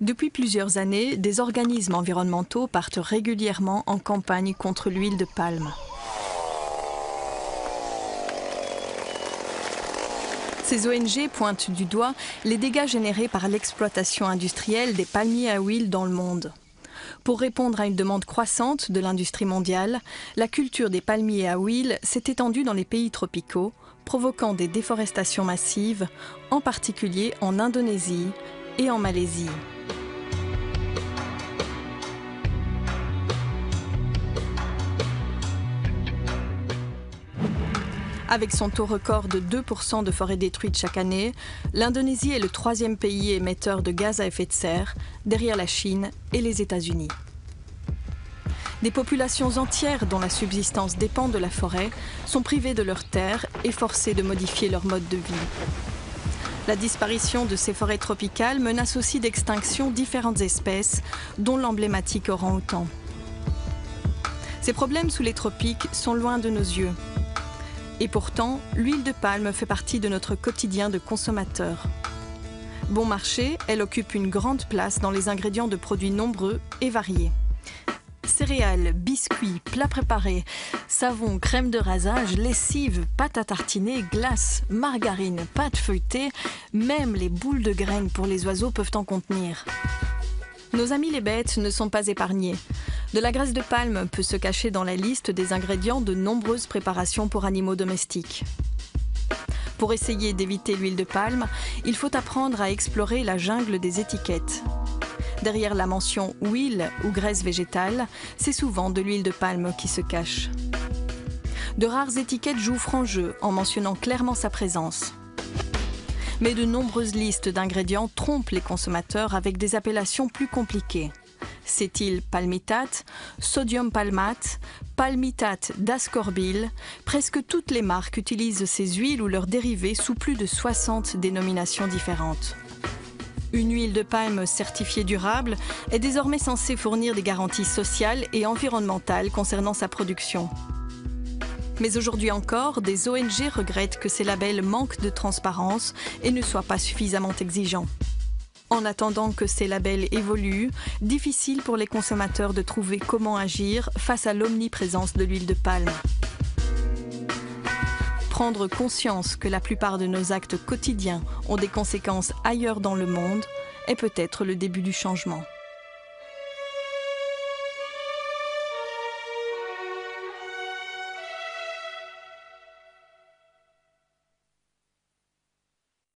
Depuis plusieurs années, des organismes environnementaux partent régulièrement en campagne contre l'huile de palme. Ces ONG pointent du doigt les dégâts générés par l'exploitation industrielle des palmiers à huile dans le monde. Pour répondre à une demande croissante de l'industrie mondiale, la culture des palmiers à huile s'est étendue dans les pays tropicaux, provoquant des déforestations massives, en particulier en Indonésie et en Malaisie. Avec son taux record de 2% de forêts détruites chaque année, l'Indonésie est le troisième pays émetteur de gaz à effet de serre, derrière la Chine et les États-Unis. Des populations entières dont la subsistance dépend de la forêt sont privées de leurs terres et forcées de modifier leur mode de vie. La disparition de ces forêts tropicales menace aussi d'extinction différentes espèces, dont l'emblématique orang-outan. Ces problèmes sous les tropiques sont loin de nos yeux. Et pourtant, l'huile de palme fait partie de notre quotidien de consommateurs. Bon marché, elle occupe une grande place dans les ingrédients de produits nombreux et variés. Céréales, biscuits, plats préparés, savon, crème de rasage, lessive, pâte à tartiner, glace, margarine, pâte feuilletée, même les boules de graines pour les oiseaux peuvent en contenir. Nos amis les bêtes ne sont pas épargnés. De la graisse de palme peut se cacher dans la liste des ingrédients de nombreuses préparations pour animaux domestiques. Pour essayer d'éviter l'huile de palme, il faut apprendre à explorer la jungle des étiquettes. Derrière la mention « huile » ou « graisse végétale », c'est souvent de l'huile de palme qui se cache. De rares étiquettes jouent franc jeu en mentionnant clairement sa présence. Mais de nombreuses listes d'ingrédients trompent les consommateurs avec des appellations plus compliquées. Cétyl palmitate, sodium palmate, palmitate d'ascorbyle, presque toutes les marques utilisent ces huiles ou leurs dérivés sous plus de 60 dénominations différentes. Une huile de palme certifiée durable est désormais censée fournir des garanties sociales et environnementales concernant sa production. Mais aujourd'hui encore, des ONG regrettent que ces labels manquent de transparence et ne soient pas suffisamment exigeants. En attendant que ces labels évoluent, difficile pour les consommateurs de trouver comment agir face à l'omniprésence de l'huile de palme. Prendre conscience que la plupart de nos actes quotidiens ont des conséquences ailleurs dans le monde est peut-être le début du changement.